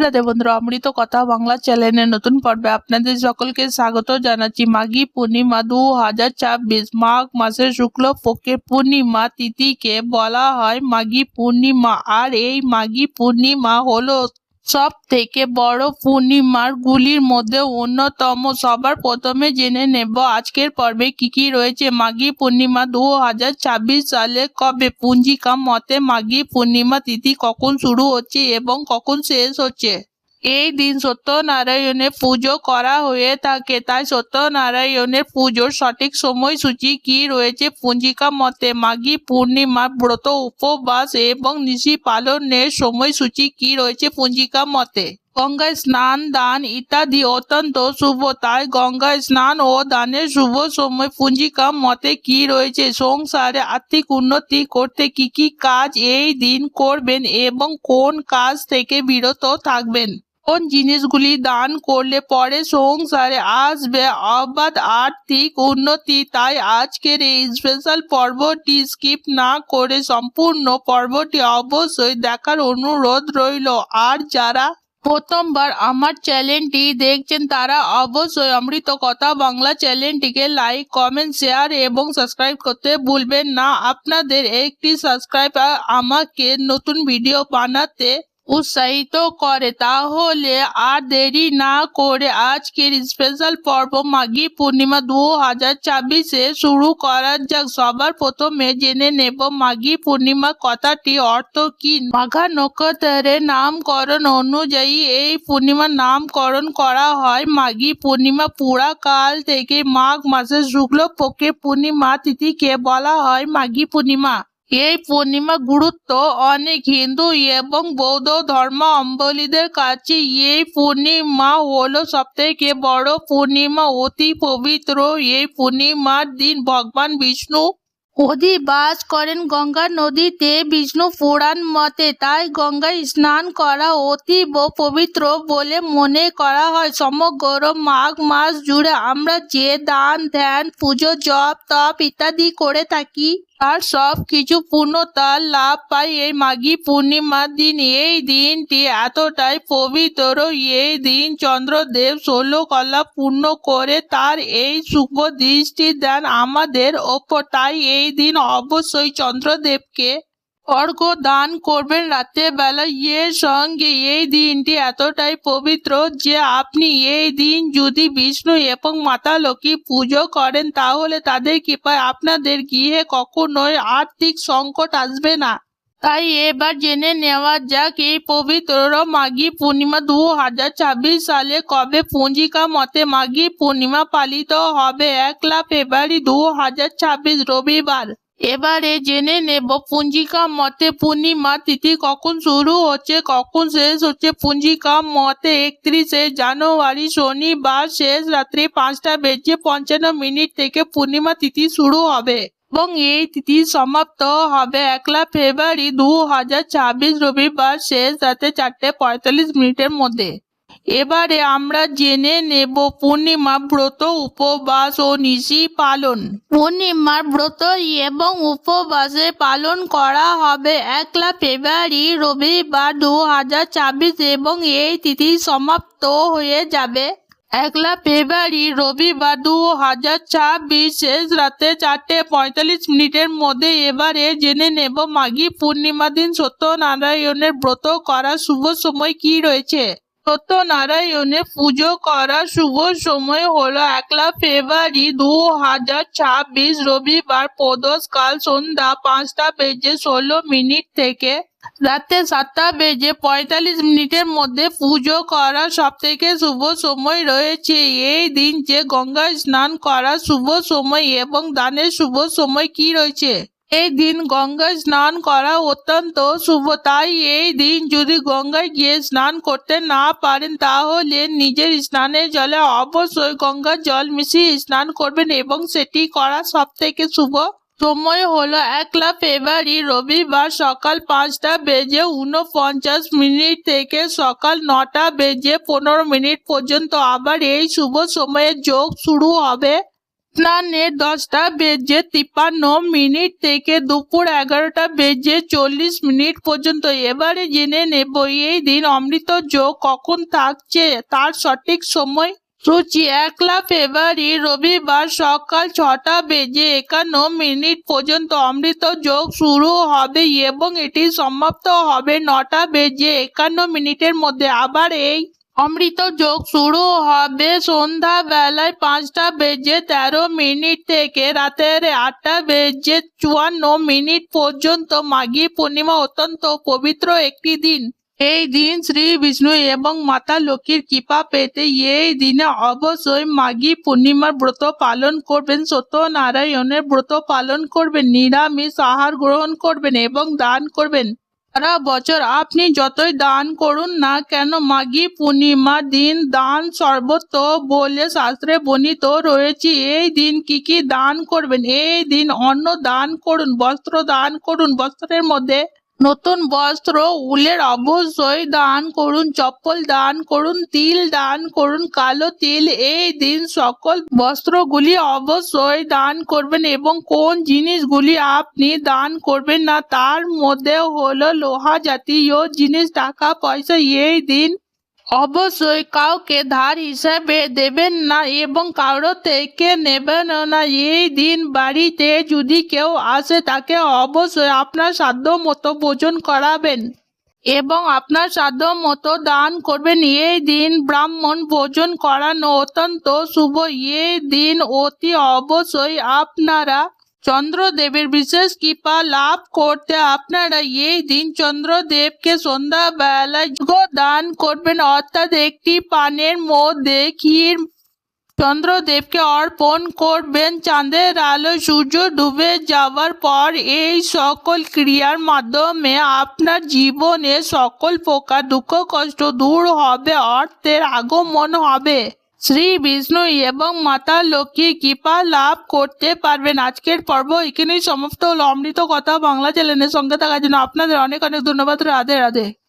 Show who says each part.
Speaker 1: রাধে বন্ধুরা, অমৃত কথা বাংলা চ্যানেলের নতুন পর্বে আপনাদের সকলকে স্বাগত জানাচ্ছি। মাঘী পূর্ণিমা 2026 মাঘ মাসের শুক্ল পক্ষের পূর্ণিমা তিথিকে বলা হয় মাঘী পূর্ণিমা। আর এই মাঘী পূর্ণিমা হলো সব থেকে বড় পূর্ণিমার গুলির মধ্যে অন্যতম। সবার প্রথমে জেনে নেব আজকের পর্বে কি কি রয়েছে। মাঘী পূর্ণিমা 2026 সালে কবে? পঞ্জিকা মতে মাঘী পূর্ণিমা তিথি কখন শুরু হচ্ছে এবং কখন শেষ হচ্ছে? এই দিন সত্যনারায়ণের পুজো করা হয়ে থাকে, তাই সত্যনারায়ণের পুজোর সঠিক সময়সূচি কি রয়েছে পঞ্জিকা মতে? মাঘী পূর্ণিমার ব্রত, উপবাস এবং নিশি পালনের সময়সূচি কি রয়েছে পঞ্জিকা মতে? গঙ্গায় স্নান, দান ইত্যাদি অত্যন্ত শুভ, তাই গঙ্গায় স্নান ও দানের শুভ সময় পঞ্জিকা মতে কি রয়েছে? সংসারে আর্থিক উন্নতি করতে কি কি কাজ এই দিন করবেন এবং কোন কাজ থেকে বিরত থাকবেন? কোন জিনিসগুলি দান করলে পরে সংসারে আসবে অবাধ আর্থিক উন্নতি? তাই আজকের এই স্পেশাল পর্বটি স্কিপ না করে সম্পূর্ণ পর্বটি অবশ্যই দেখার অনুরোধ রইল। আর যারা প্রথমবার আমার চ্যানেলটি দেখছেন তারা অবশ্যই অমৃত কথা বাংলা চ্যানেলটিকে লাইক, কমেন্ট, শেয়ার এবং সাবস্ক্রাইব করতে ভুলবেন না। আপনাদের একটি সাবস্ক্রাইব আমাকে নতুন ভিডিও বানাতে উৎসাহিত করে। তাহলে আর দেরি না করে আজকের স্পেশাল পর্ব মাঘী পূর্ণিমা 2026 শুরু করা যাক। সবার প্রথমে জেনে নেব মাঘী পূর্ণিমা কথাটি অর্থ কি। মাঘা নক্ষত্রের নামকরণ অনুযায়ী এই পূর্ণিমার নামকরণ করা হয় মাঘী পূর্ণিমা। পুরাকাল থেকে মাঘ মাসের শুক্ল পক্ষের পূর্ণিমা তিথিকে বলা হয় মাঘী পূর্ণিমা। এই পূর্ণিমা গুরুত্ব অনেক। হিন্দু এবং বৌদ্ধ ধর্মাবলম্বীদের কাছে এই পূর্ণিমা হলো সবথেকে বড় পূর্ণিমা, অতি পবিত্র। এই পূর্ণিমার দিন ভগবান বিষ্ণু অধিবাস করেন গঙ্গা নদীতে বিষ্ণু পুরাণ মতে, তাই গঙ্গায় স্নান করা অতীব পবিত্র বলে মনে করা হয়। সমগ্র মাঘ মাস জুড়ে আমরা যে দান, ধ্যান, পুজো, জপ, তপ ইত্যাদি করে থাকি তার সব কিছু পূর্ণতার লাভ পাই এই মাঘী পূর্ণিমার দিন। এই দিনটি এতটাই পবিত্র, এই দিন চন্দ্রদেব 16 কলা পূর্ণ করে তার এই শুভ দৃষ্টি দেন আমাদের ওপর। তাই এই দিন অবশ্যই চন্দ্রদেবকে অর্ঘ্য দান করবেন রাতের বেলা। এর সঙ্গে এই দিনটি এতটাই পবিত্র যে আপনি এই দিন যদি বিষ্ণু এবং মাতা লক্ষ্মী পুজো করেন তাহলে তাদের কৃপায় আপনাদের গৃহে কখনোই আর্থিক সংকট আসবে না। তাই এবার জেনে নেওয়া যাক এই পবিত্র মাঘী পূর্ণিমা 2026 সালে কবে পঞ্জিকা মতে মাঘী পূর্ণিমা পালিত হবে। 1 ফেব্রুয়ারি 2026 রবিবার। এবারে জেনে নেব পঞ্জিকা মতে পূর্ণিমা তিথি কখন শুরু হচ্ছে কখন শেষ হচ্ছে। পঞ্জিকা মতে 31 জানুয়ারি শনিবার শেষ রাত্রি 5:55 থেকে পূর্ণিমা তিথি শুরু হবে এবং এই তিথি সমাপ্ত হবে 1 ফেব্রুয়ারি 2026 রবিবার শেষ রাতে 4:45 মধ্যে। এবারে আমরা জেনে নেব পূর্ণিমা ব্রত, উপবাস ও নিশি পালন। পূর্ণিমার ব্রত এবং উপবাসে পালন করা হবে 1 ফেব্রুয়ারি রবিবার 2026 এবং এই তিথি সমাপ্ত হয়ে যাবে 1 ফেব্রুয়ারি রবিবার 2026 শেষ রাতে 4:45 মধ্যে। এবারে জেনে নেব মাঘী পূর্ণিমা দিন সত্যনারায়ণের ব্রত করার শুভ সময় কি রয়েছে। সত্যনারায়ণের পুজো করার শুভ সময় হলো 1 ফেব্রুয়ারি 2026 রবিবার প্রদোষকাল সন্ধ্যা 5:16 থেকে রাতে 7:45 মধ্যে পুজো করার সব থেকে শুভ সময় রয়েছে। এই দিন যে গঙ্গায় স্নান করার শুভ সময় এবং দানের শুভ সময় কি রয়েছে। এই দিন গঙ্গায় স্নান করা অত্যন্ত শুভ, তাই এই দিন যদি গঙ্গায় গিয়ে স্নান করতে না পারেন তাহলে নিজের স্নানের জলে অবশ্যই গঙ্গার জল মিশিয়ে স্নান করবেন এবং সেটি করা সব থেকে শুভ সময় হলো 1 ফেব্রুয়ারি রবিবার সকাল 5:49 থেকে সকাল 9:15 পর্যন্ত। আবার এই শুভ সময়ে যোগ শুরু হবে স্নানের 10:53 থেকে দুপুর 11:40 পর্যন্ত। এবারে জেনে নেব এই দিন অমৃত যোগ কখন থাকছে তার সঠিক সময় সূচি। 1 ফেব্রুয়ারি রবিবার সকাল 6:51 পর্যন্ত অমৃত যোগ শুরু হবে এবং এটি সমাপ্ত হবে 9:51 মধ্যে। আবার এই অমৃত যোগ শুরু হবে সন্ধ্যাবেলায় 5:13 থেকে রাতের 8:54 পর্যন্ত। মাঘী পূর্ণিমা অত্যন্ত পবিত্র একটি দিন। এই দিন শ্রী বিষ্ণু এবং মাতা লক্ষ্মীর কৃপা পেতে এই দিনে অবশ্যই মাঘী পূর্ণিমার ব্রত পালন করবেন, সত্যনারায়ণের ব্রত পালন করবেন, নিরামিষ আহার গ্রহণ করবেন এবং দান করবেন। সারা বছর আপনি যতই দান করুন না কেন মাঘী পূর্ণিমার দিন দান সর্বত্র বলে শাস্ত্রে বর্ণিত রয়েছে। এই দিন কি দান করবেন? এই দিন অন্ন দান করুন, বস্ত্র দান করুন, বস্ত্রের মধ্যে নতুন বস্ত্র উলের অবশ্যই দান করুন, চপ্পল দান করুন, তিল দান করুন, কালো তিল। এই দিন সকল বস্ত্রগুলি অবশ্যই দান করবেন এবং কোন জিনিসগুলি আপনি দান করবেন না তার মধ্যে হলো লোহা জাতীয় জিনিস, টাকা পয়সা। এই দিন অবশ্যই কাউকে ধার হিসাবে দেবেন না এবং কারো থেকে নেবেন না। এই দিন বাড়িতে যদি কেউ আসে তাকে অবশ্যই আপনার সাধ্য মতো ভোজন করাবেন এবং আপনার সাধ্য মতো দান করবেন। এই দিন ব্রাহ্মণ ভোজন করানো অত্যন্ত শুভ। এই দিন অতি অবশ্যই আপনারা চন্দ্রদেবের বিশেষ কৃপা লাভ করতে আপনারা এই দিন চন্দ্রদেবকে সন্ধ্যাবেলায় দান করবেন, অর্থাৎ একটি পানের মধ্যে ক্ষীর চন্দ্রদেবকে অর্পণ করবেন। চাঁদের আলো সূর্য ডুবে যাওয়ার পর এই সকল ক্রিয়ার মাধ্যমে আপনার জীবনে সকল প্রকার দুঃখ কষ্ট দূর হবে, অর্থের আগমন হবে, শ্রী বিষ্ণু এবং মাতা লক্ষ্মীর কৃপা লাভ করতে পারবেন। আজকের পর্ব এখানেই সমাপ্ত হলো। অমৃত কথা বাংলা চ্যানেলের সঙ্গে থাকার জন্য আপনাদের অনেক অনেক ধন্যবাদ। রাধে রাধে।